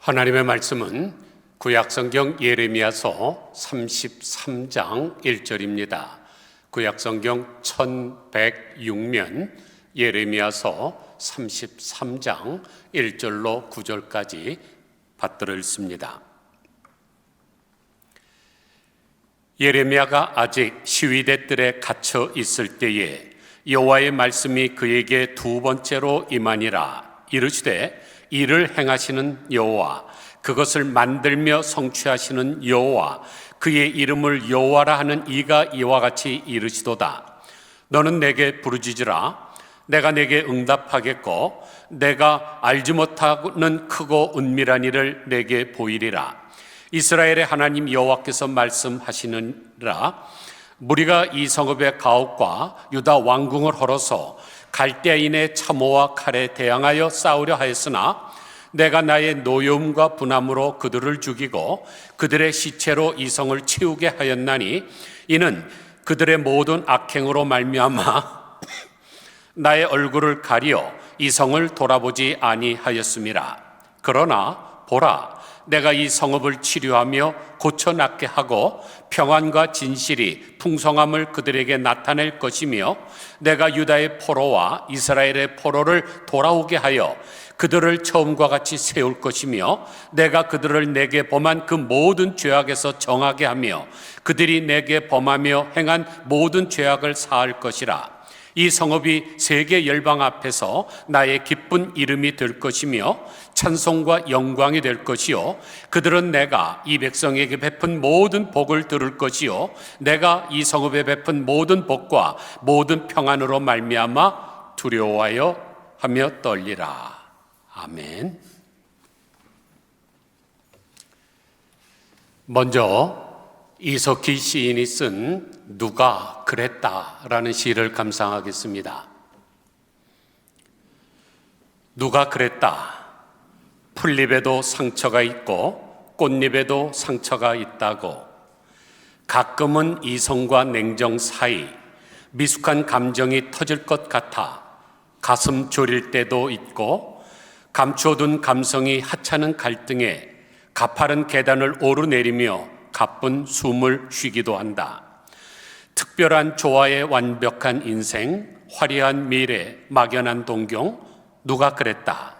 하나님의 말씀은 구약성경 예레미야서 33장 1절입니다. 구약성경 1106면 예레미야서 33장 1절로 9절까지 받들어 읽습니다. 예레미야가 아직 시위대 뜰에 갇혀 있을 때에 여호와의 말씀이 그에게 두 번째로 임하니라. 이르시되 이를 행하시는 여호와, 그것을 만들며 성취하시는 여호와, 그의 이름을 여호와라 하는 이가 이와 같이 이르시도다. 너는 내게 부르짖으라. 내가 내게 응답하겠고 내가 알지 못하는 크고 은밀한 일을 내게 보이리라. 이스라엘의 하나님 여호와께서 말씀하시느니라. 무리가 이 성읍의 가옥과 유다 왕궁을 헐어서 갈대아인의 참호와 칼에 대항하여 싸우려 하였으나 내가 나의 노여움과 분함으로 그들을 죽이고 그들의 시체로 이 성을 치우게 하였나니 이는 그들의 모든 악행으로 말미암아 나의 얼굴을 가리어 이 성을 돌아보지 아니하였음이라. 그러나 보라, 내가 이 성읍을 치료하며 고쳐낫게 하고 평안과 진실이 풍성함을 그들에게 나타낼 것이며 내가 유다의 포로와 이스라엘의 포로를 돌아오게 하여 그들을 처음과 같이 세울 것이며 내가 그들을 내게 범한 그 모든 죄악에서 정하게 하며 그들이 내게 범하며 행한 모든 죄악을 사할 것이라. 이 성읍이 세계 열방 앞에서 나의 기쁜 이름이 될 것이며 찬송과 영광이 될 것이요 그들은 내가 이 백성에게 베푼 모든 복을 들을 것이요 내가 이 성읍에 베푼 모든 복과 모든 평안으로 말미암아 두려워하여 하며 떨리라. 아멘. 먼저 이석희 시인이 쓴 누가 그랬다라는 시를 감상하겠습니다. 누가 그랬다. 풀잎에도 상처가 있고 꽃잎에도 상처가 있다고. 가끔은 이성과 냉정 사이 미숙한 감정이 터질 것 같아 가슴 졸일 때도 있고 감추어둔 감성이 하찮은 갈등에 가파른 계단을 오르내리며 가쁜 숨을 쉬기도 한다. 특별한 조화의 완벽한 인생, 화려한 미래, 막연한 동경, 누가 그랬다.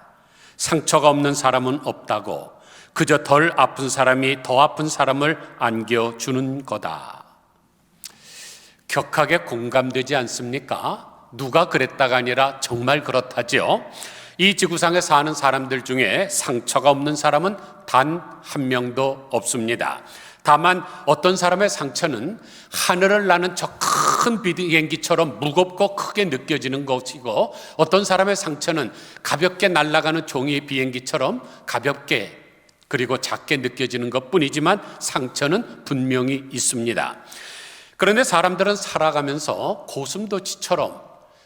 상처가 없는 사람은 없다고. 그저 덜 아픈 사람이 더 아픈 사람을 안겨주는 거다. 격하게 공감되지 않습니까? 누가 그랬다가 아니라 정말 그렇다죠. 이 지구상에 사는 사람들 중에 상처가 없는 사람은 단 한 명도 없습니다. 다만 어떤 사람의 상처는 하늘을 나는 저 큰 비행기처럼 무겁고 크게 느껴지는 것이고 어떤 사람의 상처는 가볍게 날아가는 종이 비행기처럼 가볍게 그리고 작게 느껴지는 것뿐이지만 상처는 분명히 있습니다. 그런데 사람들은 살아가면서 고슴도치처럼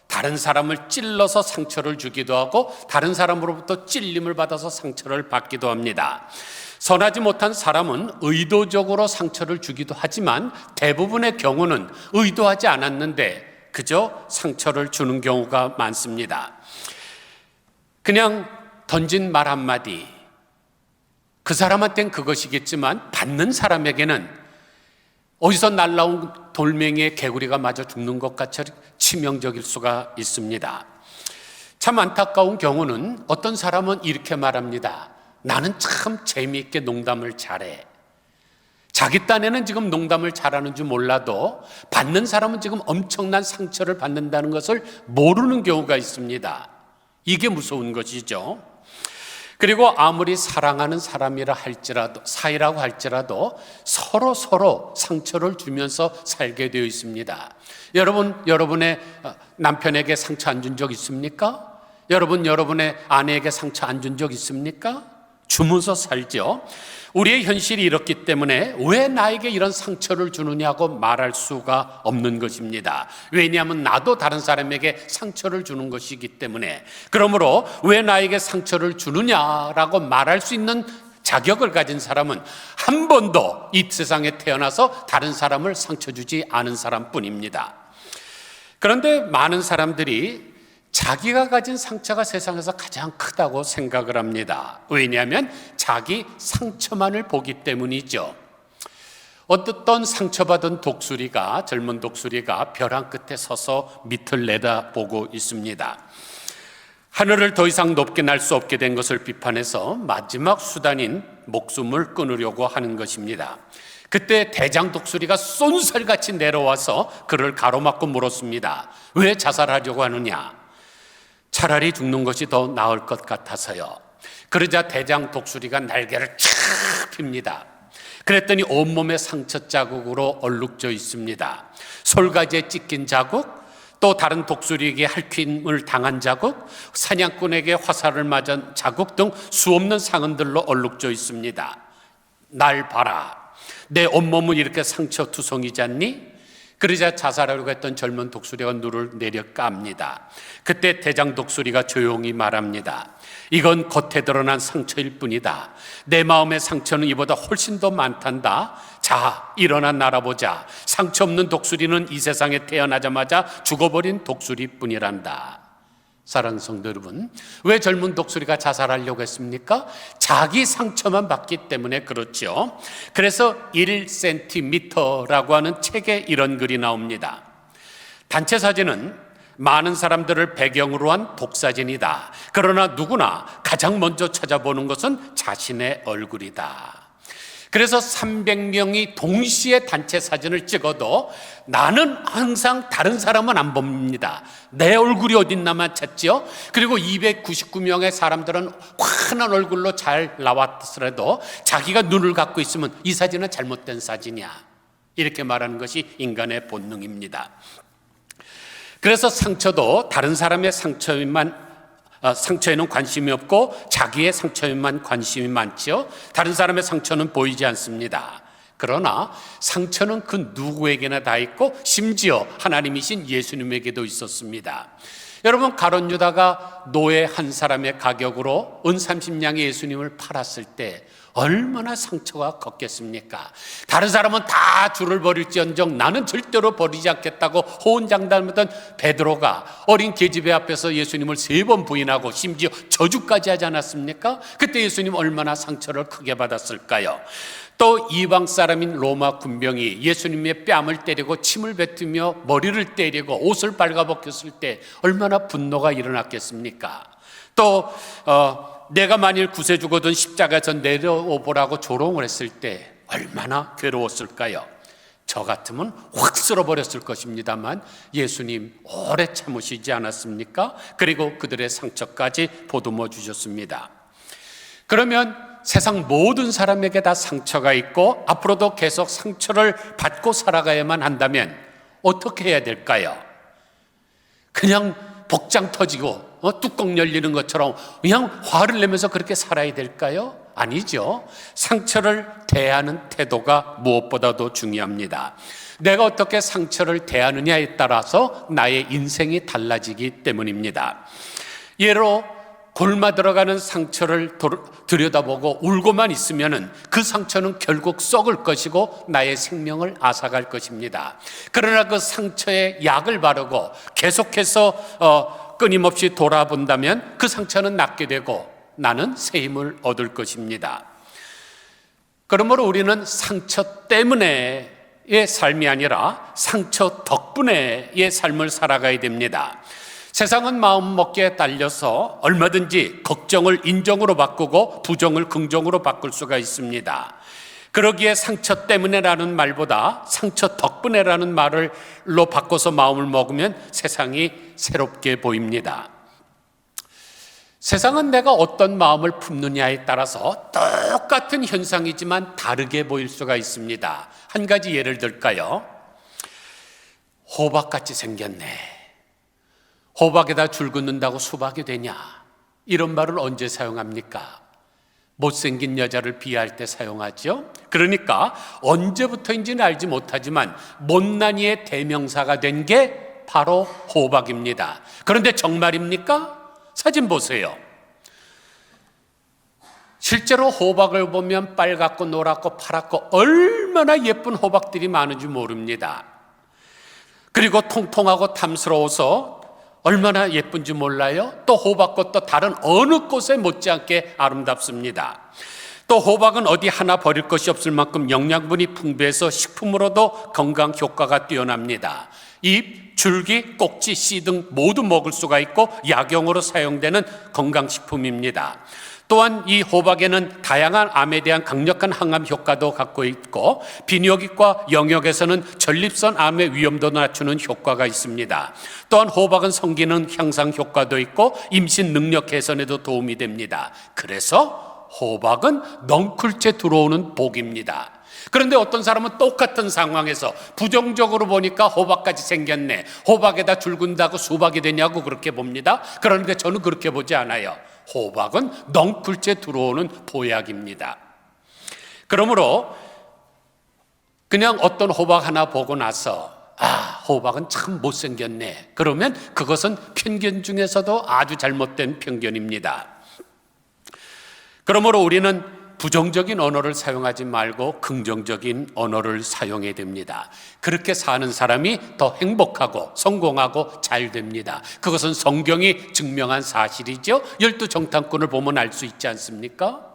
다른 사람을 찔러서 상처를 주기도 하고 다른 사람으로부터 찔림을 받아서 상처를 받기도 합니다. 선하지 못한 사람은 의도적으로 상처를 주기도 하지만 대부분의 경우는 의도하지 않았는데 그저 상처를 주는 경우가 많습니다. 그냥 던진 말 한마디, 그 사람한테는 그것이겠지만 받는 사람에게는 어디서 날라온 돌멩이에 개구리가 맞아 죽는 것 같이 치명적일 수가 있습니다. 참 안타까운 경우는 어떤 사람은 이렇게 말합니다. 나는 참 재미있게 농담을 잘해. 자기 딴에는 지금 농담을 잘하는 줄 몰라도 받는 사람은 지금 엄청난 상처를 받는다는 것을 모르는 경우가 있습니다. 이게 무서운 것이죠. 그리고 아무리 사랑하는 사람이라 할지라도 사이라고 할지라도 서로 상처를 주면서 살게 되어 있습니다. 여러분의 남편에게 상처 안 준 적 있습니까? 여러분의 아내에게 상처 안 준 적 있습니까? 주면서 살죠. 우리의 현실이 이렇기 때문에 왜 나에게 이런 상처를 주느냐고 말할 수가 없는 것입니다. 왜냐하면 나도 다른 사람에게 상처를 주는 것이기 때문에. 그러므로 왜 나에게 상처를 주느냐라고 말할 수 있는 자격을 가진 사람은 한 번도 이 세상에 태어나서 다른 사람을 상처 주지 않은 사람뿐입니다. 그런데 많은 사람들이 자기가 가진 상처가 세상에서 가장 크다고 생각을 합니다. 왜냐하면 자기 상처만을 보기 때문이죠. 어떤 상처받은 독수리가, 젊은 독수리가 벼랑 끝에 서서 밑을 내다보고 있습니다. 하늘을 더 이상 높게 날 수 없게 된 것을 비판해서 마지막 수단인 목숨을 끊으려고 하는 것입니다. 그때 대장 독수리가 쏜살같이 내려와서 그를 가로막고 물었습니다. 왜 자살하려고 하느냐? 차라리 죽는 것이 더 나을 것 같아서요. 그러자 대장 독수리가 날개를 쫙 핍니다. 그랬더니 온몸에 상처 자국으로 얼룩져 있습니다. 솔가지에 찢긴 자국, 또 다른 독수리에게 핥힘을 당한 자국, 사냥꾼에게 화살을 맞은 자국 등 수없는 상흔들로 얼룩져 있습니다. 날 봐라. 내 온몸은 이렇게 상처투성이지 않니? 그러자 자살하려고 했던 젊은 독수리가 눈을 내려 깝니다. 그때 대장 독수리가 조용히 말합니다. 이건 겉에 드러난 상처일 뿐이다. 내 마음의 상처는 이보다 훨씬 더 많단다. 자, 일어나 날아보자. 상처 없는 독수리는 이 세상에 태어나자마자 죽어버린 독수리뿐이란다. 사랑하는 성도 여러분, 왜 젊은 독수리가 자살하려고 했습니까? 자기 상처만 받기 때문에 그렇죠. 그래서 1cm라고 하는 책에 이런 글이 나옵니다. 단체 사진은 많은 사람들을 배경으로 한 독사진이다. 그러나 누구나 가장 먼저 찾아보는 것은 자신의 얼굴이다. 그래서 300명이 동시에 단체 사진을 찍어도 나는 항상 다른 사람은 안 봅니다. 내 얼굴이 어딨나만 찾죠. 그리고 299명의 사람들은 환한 얼굴로 잘 나왔더라도 자기가 눈을 갖고 있으면 이 사진은 잘못된 사진이야. 이렇게 말하는 것이 인간의 본능입니다. 그래서 상처도 다른 사람의 상처에는 관심이 없고 자기의 상처에만 관심이 많죠. 다른 사람의 상처는 보이지 않습니다. 그러나 상처는 그 누구에게나 다 있고 심지어 하나님이신 예수님에게도 있었습니다. 여러분, 가룟 유다가 노예 한 사람의 가격으로 은 30냥의 예수님을 팔았을 때 얼마나 상처가 컸겠습니까? 다른 사람은 다 줄을 버릴지언정 나는 절대로 버리지 않겠다고 호언장담하던 베드로가 어린 계집애 앞에서 예수님을 3번 부인하고 심지어 저주까지 하지 않았습니까? 그때 예수님 얼마나 상처를 크게 받았을까요? 또 이방 사람인 로마 군병이 예수님의 뺨을 때리고 침을 뱉으며 머리를 때리고 옷을 발가벗겼을 때 얼마나 분노가 일어났겠습니까? 또 내가 만일 구세주거든 십자가에서 내려오보라고 조롱을 했을 때 얼마나 괴로웠을까요? 저 같으면 확 쓸어버렸을 것입니다만 예수님 오래 참으시지 않았습니까? 그리고 그들의 상처까지 보듬어 주셨습니다. 그러면 세상 모든 사람에게 다 상처가 있고 앞으로도 계속 상처를 받고 살아가야만 한다면 어떻게 해야 될까요? 그냥 복장 터지고 뚜껑 열리는 것처럼 그냥 화를 내면서 그렇게 살아야 될까요? 아니죠. 상처를 대하는 태도가 무엇보다도 중요합니다. 내가 어떻게 상처를 대하느냐에 따라서 나의 인생이 달라지기 때문입니다. 예로 골마 들어가는 상처를 들여다보고 울고만 있으면 그 상처는 결국 썩을 것이고 나의 생명을 앗아갈 것입니다. 그러나 그 상처에 약을 바르고 계속해서 끊임없이 돌아본다면 그 상처는 낫게 되고 나는 새 힘을 얻을 것입니다. 그러므로 우리는 상처 때문에의 삶이 아니라 상처 덕분에의 삶을 살아가야 됩니다. 세상은 마음먹기에 딸려서 얼마든지 걱정을 인정으로 바꾸고 부정을 긍정으로 바꿀 수가 있습니다. 그러기에 상처 때문에라는 말보다 상처 덕분에라는 말로 바꿔서 마음을 먹으면 세상이 새롭게 보입니다. 세상은 내가 어떤 마음을 품느냐에 따라서 똑같은 현상이지만 다르게 보일 수가 있습니다. 한 가지 예를 들까요? 호박같이 생겼네. 호박에다 줄 긋는다고 수박이 되냐? 이런 말을 언제 사용합니까? 못생긴 여자를 비하할 때 사용하죠. 그러니까 언제부터인지는 알지 못하지만 못난이의 대명사가 된 게 바로 호박입니다. 그런데 정말입니까? 사진 보세요. 실제로 호박을 보면 빨갛고 노랗고 파랗고 얼마나 예쁜 호박들이 많은지 모릅니다. 그리고 통통하고 탐스러워서 얼마나 예쁜지 몰라요? 또 호박꽃도 다른 어느 꽃에 못지않게 아름답습니다. 또 호박은 어디 하나 버릴 것이 없을 만큼 영양분이 풍부해서 식품으로도 건강 효과가 뛰어납니다. 잎, 줄기, 꼭지, 씨 등 모두 먹을 수가 있고 약용으로 사용되는 건강식품입니다. 또한 이 호박에는 다양한 암에 대한 강력한 항암 효과도 갖고 있고 비뇨기과 영역에서는 전립선 암의 위험도 낮추는 효과가 있습니다. 또한 호박은 성기능 향상 효과도 있고 임신 능력 개선에도 도움이 됩니다. 그래서 호박은 넝쿨째 들어오는 복입니다. 그런데 어떤 사람은 똑같은 상황에서 부정적으로 보니까 호박까지 생겼네, 호박에다 줄 군다고 수박이 되냐고 그렇게 봅니다. 그런데 저는 그렇게 보지 않아요. 호박은 넝쿨째 들어오는 보약입니다. 그러므로 그냥 어떤 호박 하나 보고 나서 호박은 참 못생겼네, 그러면 그것은 편견 중에서도 아주 잘못된 편견입니다. 그러므로 우리는 부정적인 언어를 사용하지 말고 긍정적인 언어를 사용해야 됩니다. 그렇게 사는 사람이 더 행복하고 성공하고 잘 됩니다. 그것은 성경이 증명한 사실이죠. 12정탐꾼을 보면 알 수 있지 않습니까?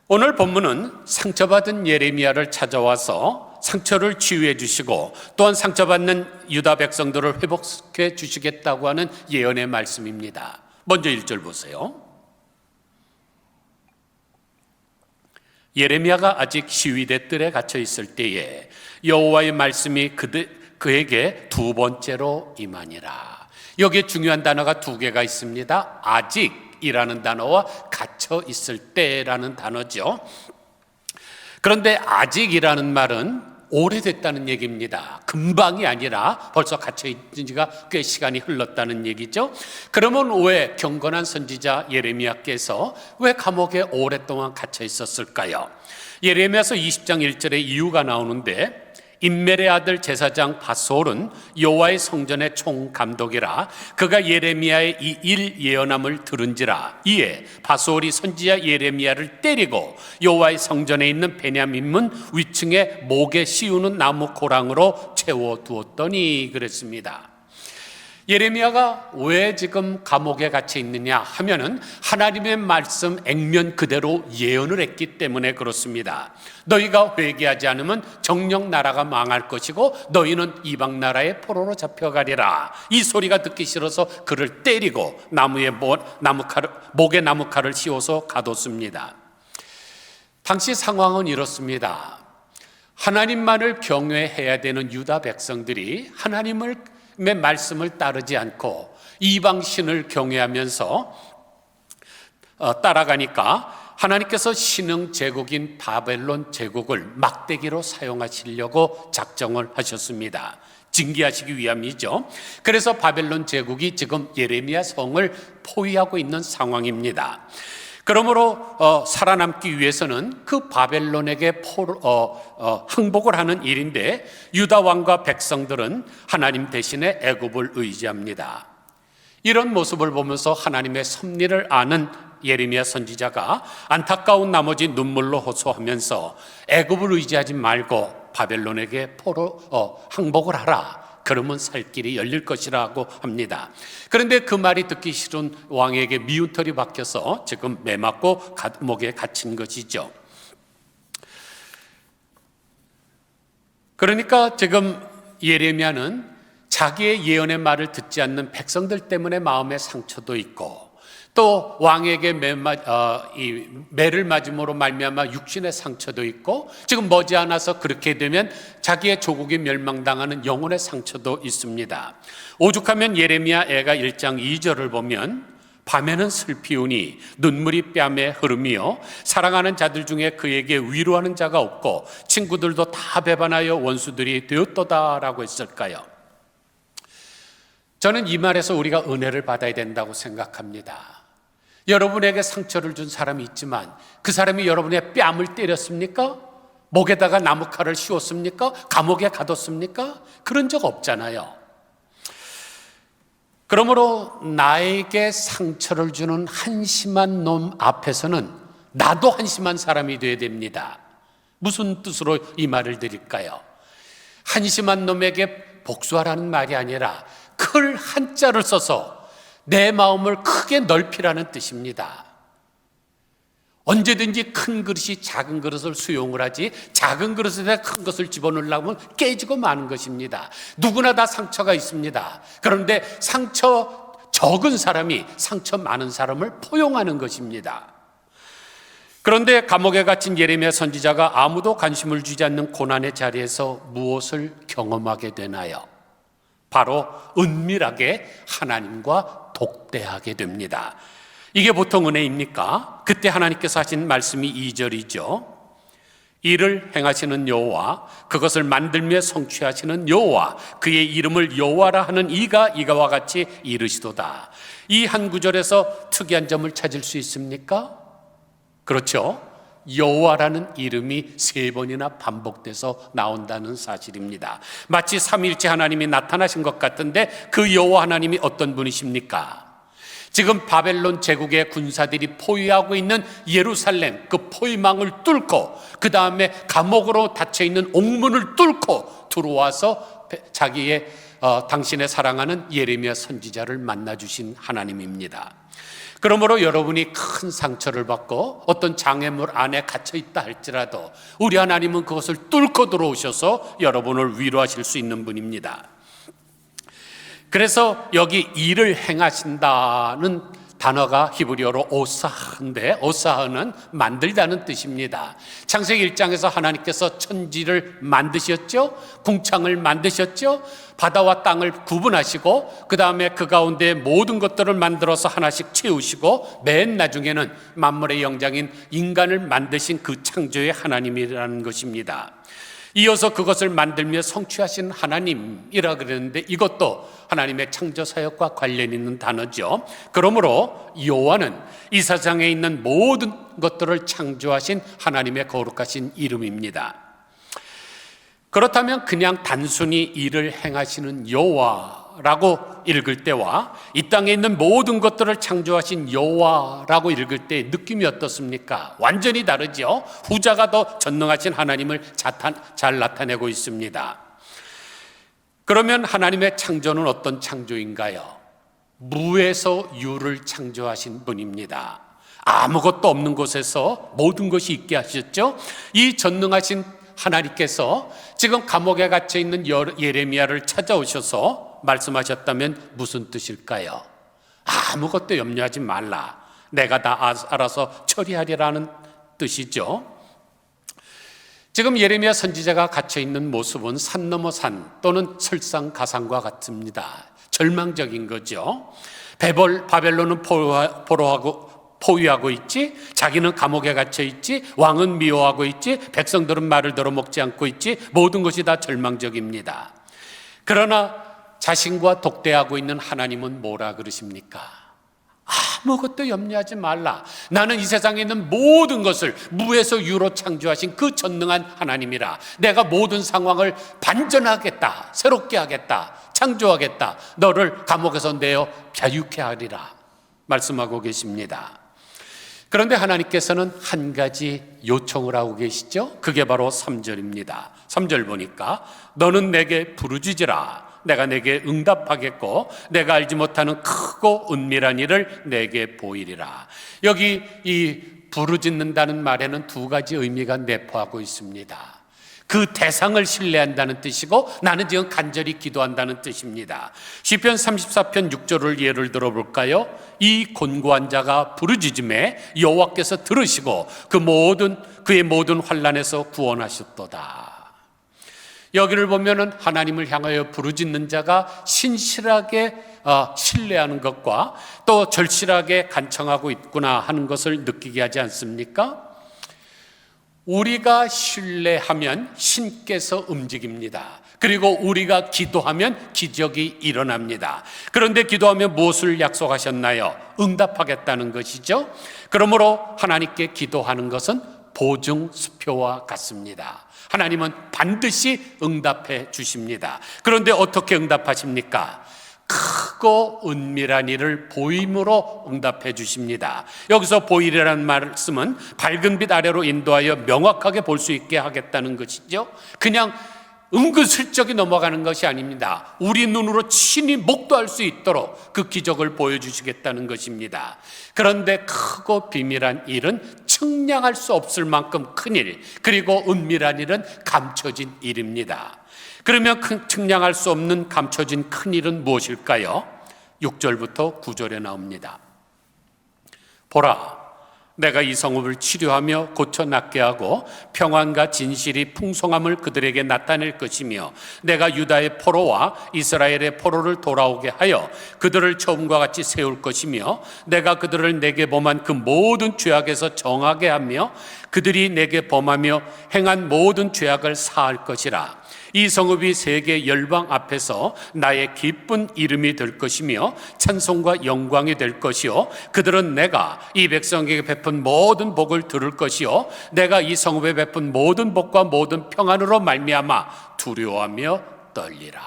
오늘 본문은 상처받은 예레미야를 찾아와서 상처를 치유해 주시고 또한 상처받는 유다 백성들을 회복시켜 주시겠다고 하는 예언의 말씀입니다. 먼저 1절 보세요. 예레미야가 아직 시위대 뜰에 갇혀 있을 때에 여호와의 말씀이 그에게 두 번째로 임하니라. 여기에 중요한 단어가 두 개가 있습니다. 아직이라는 단어와 갇혀 있을 때라는 단어죠. 그런데 아직이라는 말은 오래됐다는 얘기입니다. 금방이 아니라 벌써 갇혀있은 지가 꽤 시간이 흘렀다는 얘기죠. 그러면 왜 경건한 선지자 예레미야께서 왜 감옥에 오랫동안 갇혀 있었을까요? 예레미야서 20장 1절에 이유가 나오는데, 임멜의 아들 제사장 바솔은 여호와의 성전의 총감독이라 그가 예레미야의 이 일 예언함을 들은지라. 이에 바솔이 선지자 예레미야를 때리고 여호와의 성전에 있는 베냐민 위층에 목에 씌우는 나무 고랑으로 채워두었더니 그랬습니다. 예레미야가 왜 지금 감옥에 갇혀 있느냐 하면은 하나님의 말씀 액면 그대로 예언을 했기 때문에 그렇습니다. 너희가 회개하지 않으면 정녕 나라가 망할 것이고 너희는 이방 나라의 포로로 잡혀가리라. 이 소리가 듣기 싫어서 그를 때리고 목에 나무칼을 씌워서 가뒀습니다. 당시 상황은 이렇습니다. 하나님만을 경외해야 되는 유다 백성들이 하나님의 말씀을 따르지 않고 이방신을 경외하면서 따라가니까 하나님께서 신흥 제국인 바벨론 제국을 막대기로 사용하시려고 작정을 하셨습니다. 징계하시기 위함이죠. 그래서 바벨론 제국이 지금 예레미야 성을 포위하고 있는 상황입니다. 그러므로 살아남기 위해서는 그 바벨론에게 항복을 하는 일인데 유다 왕과 백성들은 하나님 대신에 애굽을 의지합니다. 이런 모습을 보면서 하나님의 섭리를 아는 예레미야 선지자가 안타까운 나머지 눈물로 호소하면서 애굽을 의지하지 말고 바벨론에게 항복을 하라. 그러면 살 길이 열릴 것이라고 합니다. 그런데 그 말이 듣기 싫은 왕에게 미운 털이 박혀서 지금 매맞고 감옥에 갇힌 것이죠. 그러니까 지금 예레미야는 자기의 예언의 말을 듣지 않는 백성들 때문에 마음의 상처도 있고 또 왕에게 매를 맞음으로 말미암아 육신의 상처도 있고 지금 머지않아서 그렇게 되면 자기의 조국이 멸망당하는 영혼의 상처도 있습니다. 오죽하면 예레미야 애가 1장 2절을 보면 밤에는 슬피우니 눈물이 뺨에 흐르며 사랑하는 자들 중에 그에게 위로하는 자가 없고 친구들도 다 배반하여 원수들이 되었도다라고 했을까요? 저는 이 말에서 우리가 은혜를 받아야 된다고 생각합니다. 여러분에게 상처를 준 사람이 있지만 그 사람이 여러분의 뺨을 때렸습니까? 목에다가 나무칼을 씌웠습니까? 감옥에 가뒀습니까? 그런 적 없잖아요. 그러므로 나에게 상처를 주는 한심한 놈 앞에서는 나도 한심한 사람이 되어야 됩니다. 무슨 뜻으로 이 말을 드릴까요? 한심한 놈에게 복수하라는 말이 아니라 클 한자를 써서 내 마음을 크게 넓히라는 뜻입니다. 언제든지 큰 그릇이 작은 그릇을 수용을 하지 작은 그릇에 큰 것을 집어넣으려면 깨지고 마는 것입니다. 누구나 다 상처가 있습니다. 그런데 상처 적은 사람이 상처 많은 사람을 포용하는 것입니다. 그런데 감옥에 갇힌 예레미야 선지자가 아무도 관심을 주지 않는 고난의 자리에서 무엇을 경험하게 되나요? 바로 은밀하게 하나님과 독대하게 됩니다. 이게 보통 은혜입니까? 그때 하나님께서 하신 말씀이 2절이죠. 이를 행하시는 여호와, 그것을 만들며 성취하시는 여호와, 그의 이름을 여호와라 하는 이가 이가와 같이 이르시도다. 이 한 구절에서 특이한 점을 찾을 수 있습니까? 그렇죠. 여호와라는 이름이 3번이나 반복돼서 나온다는 사실입니다. 마치 삼위일체 하나님이 나타나신 것 같은데 그 여호와 하나님이 어떤 분이십니까? 지금 바벨론 제국의 군사들이 포위하고 있는 예루살렘 그 포위망을 뚫고 그 다음에 감옥으로 닫혀있는 옥문을 뚫고 들어와서 자기의 당신의 사랑하는 예레미야 선지자를 만나주신 하나님입니다. 그러므로 여러분이 큰 상처를 받고 어떤 장애물 안에 갇혀있다 할지라도 우리 하나님은 그것을 뚫고 들어오셔서 여러분을 위로하실 수 있는 분입니다. 그래서 여기 일을 행하신다는 단어가 히브리어로 오사하인데 오사하는 만들다는 뜻입니다. 창세기 1장에서 하나님께서 천지를 만드셨죠. 궁창을 만드셨죠. 바다와 땅을 구분하시고 그 다음에 그 가운데 모든 것들을 만들어서 하나씩 채우시고 맨 나중에는 만물의 영장인 인간을 만드신 그 창조의 하나님이라는 것입니다. 이어서 그것을 만들며 성취하신 하나님이라 그랬는데 이것도 하나님의 창조 사역과 관련 있는 단어죠. 그러므로 여호와는 이 세상에 있는 모든 것들을 창조하신 하나님의 거룩하신 이름입니다. 그렇다면 그냥 단순히 일을 행하시는 여호와라고 읽을 때와 이 땅에 있는 모든 것들을 창조하신 여호와라고 읽을 때 느낌이 어떻습니까? 완전히 다르죠. 후자가 더 전능하신 하나님을 잘 나타내고 있습니다. 그러면 하나님의 창조는 어떤 창조인가요? 무에서 유를 창조하신 분입니다. 아무것도 없는 곳에서 모든 것이 있게 하셨죠. 이 전능하신 하나님께서 지금 감옥에 갇혀 있는 예레미야를 찾아오셔서 말씀하셨다면 무슨 뜻일까요? 아무것도 염려하지 말라. 내가 다 알아서 처리하리라는 뜻이죠. 지금 예레미야 선지자가 갇혀 있는 모습은 산 넘어 산 또는 설상가상과 같습니다. 절망적인 거죠. 바벨론은 포위하고 있지, 자기는 감옥에 갇혀 있지, 왕은 미워하고 있지, 백성들은 말을 들어먹지 않고 있지, 모든 것이 다 절망적입니다. 그러나 자신과 독대하고 있는 하나님은 뭐라 그러십니까? 아무것도 염려하지 말라. 나는 이 세상에 있는 모든 것을 무에서 유로 창조하신 그 전능한 하나님이라. 내가 모든 상황을 반전하겠다, 새롭게 하겠다, 창조하겠다. 너를 감옥에서 내어 자유케 하리라 말씀하고 계십니다. 그런데 하나님께서는 한 가지 요청을 하고 계시죠. 그게 바로 3절입니다. 3절 보니까 너는 내게 부르짖으라. 내가 내게 응답하겠고 내가 알지 못하는 크고 은밀한 일을 내게 보이리라. 여기 이 부르짖는다는 말에는 두 가지 의미가 내포하고 있습니다. 그 대상을 신뢰한다는 뜻이고 나는 지금 간절히 기도한다는 뜻입니다. 시편 34편 6절을 예를 들어볼까요? 이 곤고한 자가 부르짖음에 여호와께서 들으시고 그의 모든 환난에서 구원하셨도다. 여기를 보면은 하나님을 향하여 부르짖는 자가 신실하게 신뢰하는 것과 또 절실하게 간청하고 있구나 하는 것을 느끼게 하지 않습니까? 우리가 신뢰하면 신께서 움직입니다. 그리고 우리가 기도하면 기적이 일어납니다. 그런데 기도하면 무엇을 약속하셨나요? 응답하겠다는 것이죠. 그러므로 하나님께 기도하는 것은 보증수표와 같습니다. 하나님은 반드시 응답해 주십니다. 그런데 어떻게 응답하십니까? 크고 은밀한 일을 보임으로 응답해 주십니다. 여기서 보이리라는 말씀은 밝은 빛 아래로 인도하여 명확하게 볼 수 있게 하겠다는 것이죠. 그냥 은근슬쩍이 넘어가는 것이 아닙니다. 우리 눈으로 친히 목도할 수 있도록 그 기적을 보여주시겠다는 것입니다. 그런데 크고 비밀한 일은 측량할 수 없을 만큼 큰 일, 그리고 은밀한 일은 감춰진 일입니다. 그러면 측량할 수 없는 감춰진 큰 일은 무엇일까요? 6절부터 9절에 나옵니다. 보라, 내가 이 성읍을 치료하며 고쳐 낫게 하고 평안과 진실이 풍성함을 그들에게 나타낼 것이며 내가 유다의 포로와 이스라엘의 포로를 돌아오게 하여 그들을 처음과 같이 세울 것이며 내가 그들을 내게 범한 그 모든 죄악에서 정하게 하며 그들이 내게 범하며 행한 모든 죄악을 사할 것이라. 이 성읍이 세계 열방 앞에서 나의 기쁜 이름이 될 것이며 찬송과 영광이 될 것이요 그들은 내가 이 백성에게 베푼 모든 복을 들을 것이요 내가 이 성읍에 베푼 모든 복과 모든 평안으로 말미암아 두려워하며 떨리라.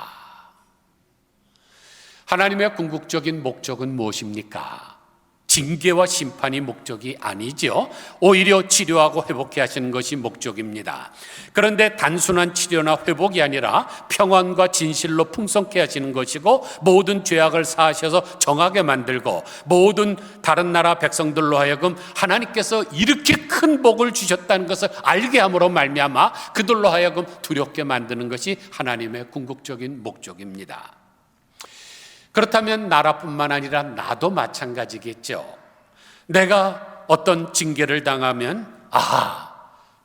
하나님의 궁극적인 목적은 무엇입니까? 징계와 심판이 목적이 아니죠. 오히려 치료하고 회복해 하시는 것이 목적입니다. 그런데 단순한 치료나 회복이 아니라 평안과 진실로 풍성케 하시는 것이고 모든 죄악을 사하셔서 정하게 만들고 모든 다른 나라 백성들로 하여금 하나님께서 이렇게 큰 복을 주셨다는 것을 알게 함으로 말미암아 그들로 하여금 두렵게 만드는 것이 하나님의 궁극적인 목적입니다. 그렇다면 나라뿐만 아니라 나도 마찬가지겠죠. 내가 어떤 징계를 당하면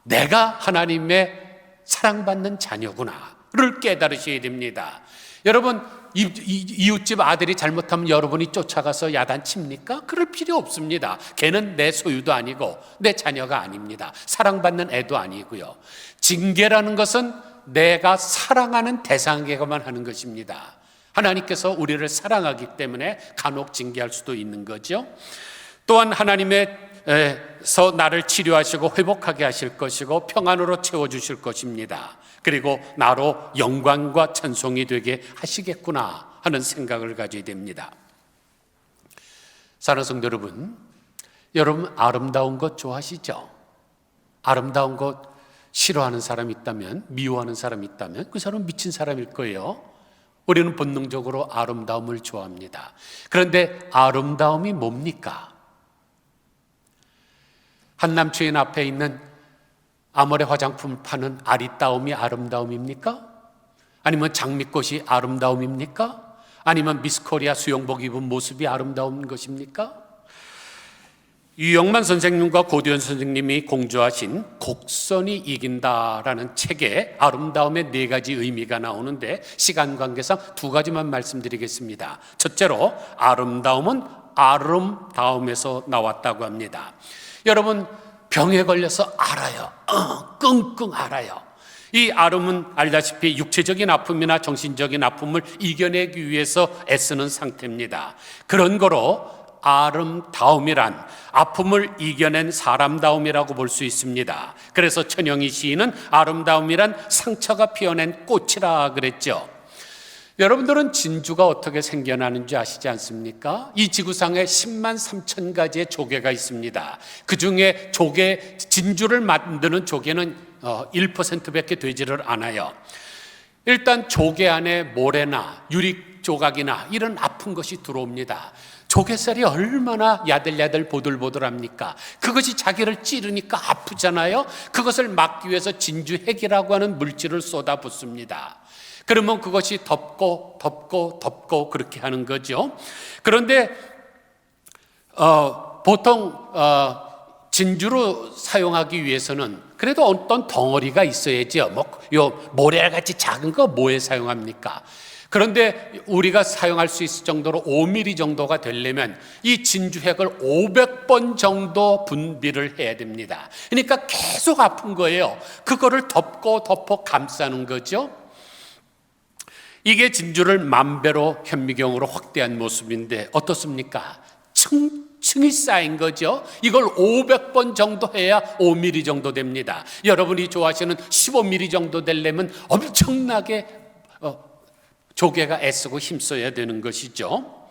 내가 하나님의 사랑받는 자녀구나를 깨달으셔야 됩니다. 여러분, 이웃집 아들이 잘못하면 여러분이 쫓아가서 야단칩니까? 그럴 필요 없습니다. 걔는 내 소유도 아니고 내 자녀가 아닙니다. 사랑받는 애도 아니고요. 징계라는 것은 내가 사랑하는 대상에게만 하는 것입니다. 하나님께서 우리를 사랑하기 때문에 간혹 징계할 수도 있는 거죠. 또한 하나님께서 나를 치료하시고 회복하게 하실 것이고 평안으로 채워주실 것입니다. 그리고 나로 영광과 찬송이 되게 하시겠구나 하는 생각을 가져야 됩니다. 사랑하는 성도 여러분 아름다운 것 좋아하시죠? 아름다운 것 싫어하는 사람이 있다면, 미워하는 사람이 있다면 그 사람은 미친 사람일 거예요. 우리는 본능적으로 아름다움을 좋아합니다. 그런데 아름다움이 뭡니까? 한남초인 앞에 있는 아모레 화장품을 파는 아리따움이 아름다움입니까? 아니면 장미꽃이 아름다움입니까? 아니면 미스코리아 수영복 입은 모습이 아름다운 것입니까? 유영만 선생님과 고두현 선생님이 공조하신 곡선이 이긴다라는 책에 아름다움의 4가지 의미가 나오는데 시간 관계상 2가지만 말씀드리겠습니다. 첫째로 아름다움은 아름다움에서 나왔다고 합니다. 여러분 병에 걸려서 알아요. 끙끙 알아요. 이 아름은 알다시피 육체적인 아픔이나 정신적인 아픔을 이겨내기 위해서 애쓰는 상태입니다. 그런 거로 아름다움이란 아픔을 이겨낸 사람다움이라고 볼 수 있습니다. 그래서 천영희 시인은 아름다움이란 상처가 피어낸 꽃이라 그랬죠. 여러분들은 진주가 어떻게 생겨나는지 아시지 않습니까? 이 지구상에 10만 3천 가지의 조개가 있습니다. 그 중에 진주를 만드는 조개는 1%밖에 되지를 않아요. 일단 조개 안에 모래나 유리 조각이나 이런 아픈 것이 들어옵니다. 조개살이 얼마나 야들야들 보들보들합니까? 그것이 자기를 찌르니까 아프잖아요. 그것을 막기 위해서 진주핵이라고 하는 물질을 쏟아붓습니다. 그러면 그것이 덮고 그렇게 하는 거죠. 그런데 보통 진주로 사용하기 위해서는 그래도 어떤 덩어리가 있어야죠. 모래같이 작은 거 뭐에 사용합니까? 그런데 우리가 사용할 수 있을 정도로 5mm 정도가 되려면 이 진주핵을 500번 정도 분비를 해야 됩니다. 그러니까 계속 아픈 거예요. 그거를 덮고 감싸는 거죠. 이게 진주를 만배로 현미경으로 확대한 모습인데 어떻습니까? 층이 쌓인 거죠. 이걸 500번 정도 해야 5mm 정도 됩니다. 여러분이 좋아하시는 15mm 정도 되려면 엄청나게 조개가 애쓰고 힘써야 되는 것이죠.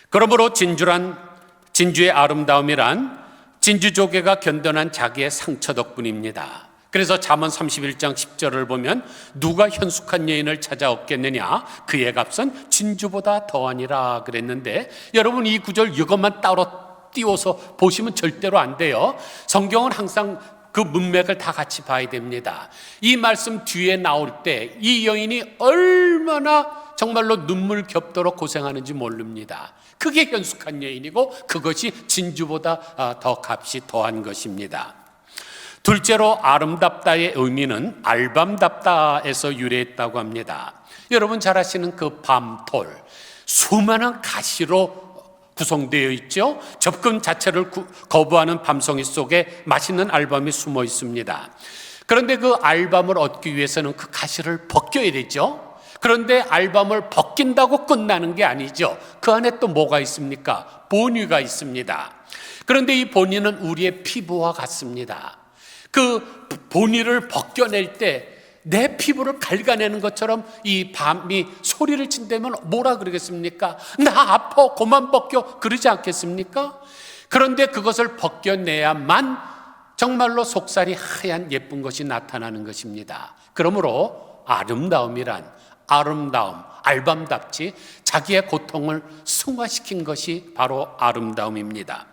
그러므로 진주의 아름다움이란 진주조개가 견뎌낸 자기의 상처 덕분입니다. 그래서 잠언 31장 10절을 보면 누가 현숙한 여인을 찾아 얻겠느냐, 그의 값은 진주보다 더하니라 그랬는데, 여러분 이 구절 이것만 따로 띄워서 보시면 절대로 안 돼요. 성경은 항상 그 문맥을 다 같이 봐야 됩니다. 이 말씀 뒤에 나올 때 이 여인이 얼마나 정말로 눈물 겹도록 고생하는지 모릅니다. 그게 현숙한 여인이고 그것이 진주보다 더 값이 더한 것입니다. 둘째로 아름답다의 의미는 알밤답다에서 유래했다고 합니다. 여러분 잘 아시는 그 밤톨, 수많은 가시로 구성되어 있죠. 접근 자체를 거부하는 밤송이 속에 맛있는 알밤이 숨어 있습니다. 그런데 그 알밤을 얻기 위해서는 그 가시를 벗겨야 되죠. 그런데 알밤을 벗긴다고 끝나는 게 아니죠. 그 안에 또 뭐가 있습니까? 보니가 있습니다. 그런데 이 보니는 우리의 피부와 같습니다. 그 보니를 벗겨낼 때 내 피부를 갉아내는 것처럼 이 밤이 소리를 친다면 뭐라 그러겠습니까? 나 아파, 그만 벗겨, 그러지 않겠습니까? 그런데 그것을 벗겨내야만 정말로 속살이 하얀 예쁜 것이 나타나는 것입니다. 그러므로 아름다움, 알밤답지 자기의 고통을 승화시킨 것이 바로 아름다움입니다.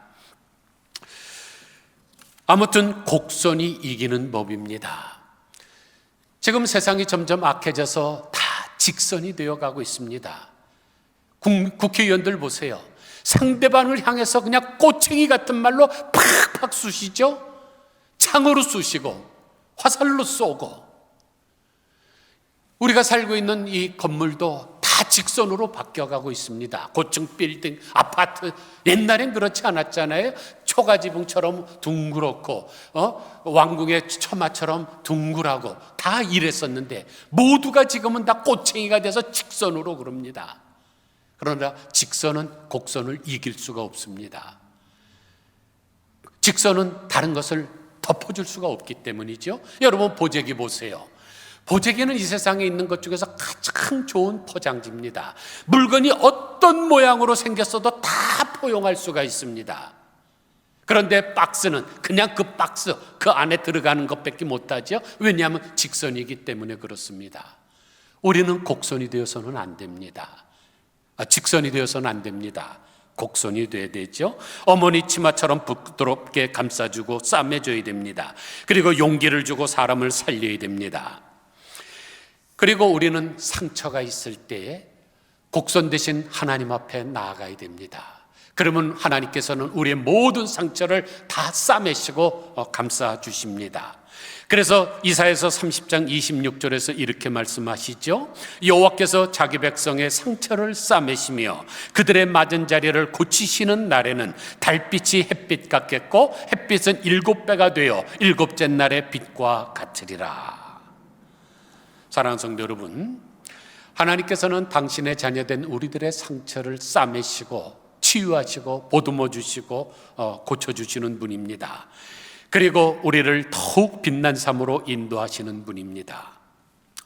아무튼 곡선이 이기는 법입니다. 지금 세상이 점점 악해져서 다 직선이 되어가고 있습니다. 국회의원들 보세요. 상대방을 향해서 그냥 꼬챙이 같은 말로 팍팍 쑤시죠. 창으로 쑤시고 화살로 쏘고, 우리가 살고 있는 이 건물도 다 직선으로 바뀌어가고 있습니다. 고층 빌딩, 아파트, 옛날엔 그렇지 않았잖아요. 초가지붕처럼 둥그렇고 왕궁의 처마처럼 둥글하고 다 이랬었는데 모두가 지금은 다 꼬챙이가 돼서 직선으로 그럽니다. 그러나 직선은 곡선을 이길 수가 없습니다. 직선은 다른 것을 덮어줄 수가 없기 때문이죠. 여러분 보재기 보세요. 보재기는 이 세상에 있는 것 중에서 가장 좋은 포장지입니다. 물건이 어떤 모양으로 생겼어도 다 포용할 수가 있습니다. 그런데 박스는 그냥 그 박스, 그 안에 들어가는 것밖에 못하죠. 왜냐하면 직선이기 때문에 그렇습니다. 우리는 곡선이 되어서는 안 됩니다. 직선이 되어서는 안 됩니다. 곡선이 돼야 되죠. 어머니 치마처럼 부드럽게 감싸주고 싸매줘야 됩니다. 그리고 용기를 주고 사람을 살려야 됩니다. 그리고 우리는 상처가 있을 때 곡선 대신 하나님 앞에 나아가야 됩니다. 그러면 하나님께서는 우리의 모든 상처를 다 싸매시고 감싸 주십니다. 그래서 이사야서 30장 26절에서 이렇게 말씀하시죠. 여호와께서 자기 백성의 상처를 싸매시며 그들의 맞은 자리를 고치시는 날에는 달빛이 햇빛 같겠고 햇빛은 7배가 되어 7째 날의 빛과 같으리라. 사랑하는 성도 여러분, 하나님께서는 당신의 자녀된 우리들의 상처를 싸매시고 치유하시고 보듬어 주시고 고쳐주시는 분입니다. 그리고 우리를 더욱 빛난 삶으로 인도하시는 분입니다.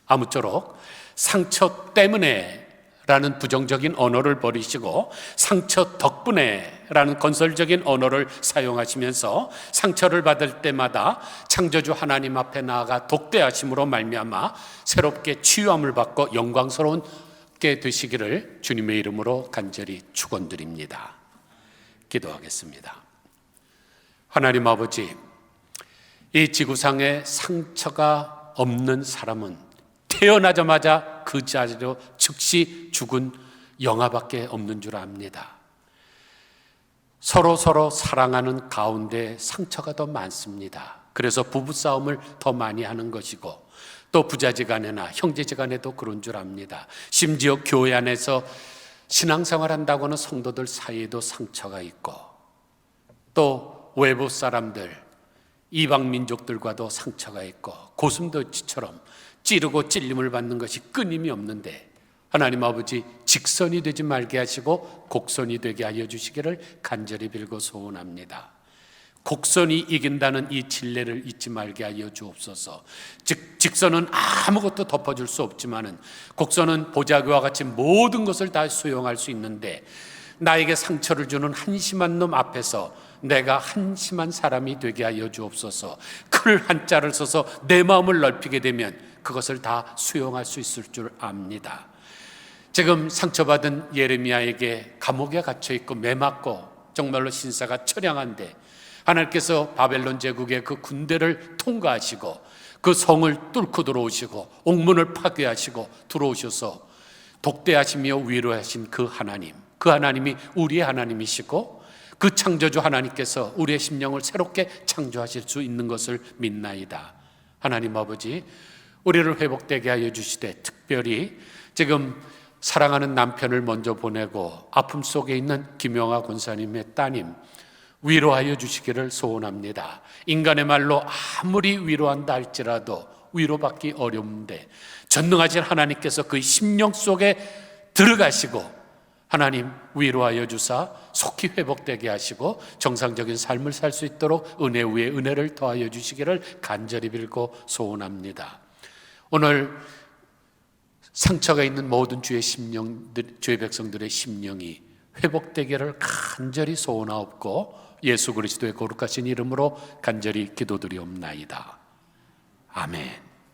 아무쪼록 상처 때문에 라는 부정적인 언어를 버리시고 상처 덕분에 라는 건설적인 언어를 사용하시면서 상처를 받을 때마다 창조주 하나님 앞에 나아가 독대하심으로 말미암아 새롭게 치유함을 받고 영광스러운게 되시기를 주님의 이름으로 간절히 축원드립니다. 기도하겠습니다. 하나님 아버지, 이 지구상에 상처가 없는 사람은 태어나자마자 그 자리로 즉시 죽은 영아밖에 없는 줄 압니다. 서로 사랑하는 가운데 상처가 더 많습니다. 그래서 부부싸움을 더 많이 하는 것이고 또 부자지간에나 형제지간에도 그런 줄 압니다. 심지어 교회 안에서 신앙생활한다고 하는 성도들 사이에도 상처가 있고 또 외부 사람들, 이방 민족들과도 상처가 있고 고슴도치처럼 찌르고 찔림을 받는 것이 끊임이 없는데 하나님 아버지, 직선이 되지 말게 하시고 곡선이 되게 하여 주시기를 간절히 빌고 소원합니다. 곡선이 이긴다는 이 진리를 잊지 말게 하여 주옵소서. 즉 직선은 아무것도 덮어줄 수 없지만은 곡선은 보자기와 같이 모든 것을 다 수용할 수 있는데 나에게 상처를 주는 한심한 놈 앞에서 내가 한심한 사람이 되게 하여 주옵소서. 글 한자를 써서 내 마음을 넓히게 되면 그것을 다 수용할 수 있을 줄 압니다. 지금 상처받은 예레미야에게 감옥에 갇혀 있고 매맞고 정말로 신사가 처량한데 하나님께서 바벨론 제국의 그 군대를 통과하시고 그 성을 뚫고 들어오시고 옥문을 파괴하시고 들어오셔서 독대하시며 위로하신 그 하나님이 우리의 하나님이시고 그 창조주 하나님께서 우리의 심령을 새롭게 창조하실 수 있는 것을 믿나이다. 하나님 아버지, 우리를 회복되게 하여 주시되 특별히 지금 사랑하는 남편을 먼저 보내고 아픔 속에 있는 김영아 권사님의 따님 위로하여 주시기를 소원합니다. 인간의 말로 아무리 위로한다 할지라도 위로받기 어려운데 전능하신 하나님께서 그 심령 속에 들어가시고 하나님 위로하여 주사 속히 회복되게 하시고 정상적인 삶을 살 수 있도록 은혜 위에 은혜를 더하여 주시기를 간절히 빌고 소원합니다. 오늘 상처가 있는 모든 주의 백성들의 심령이 회복되기를 간절히 소원하옵고 예수 그리스도의 거룩하신 이름으로 간절히 기도드리옵나이다. 아멘.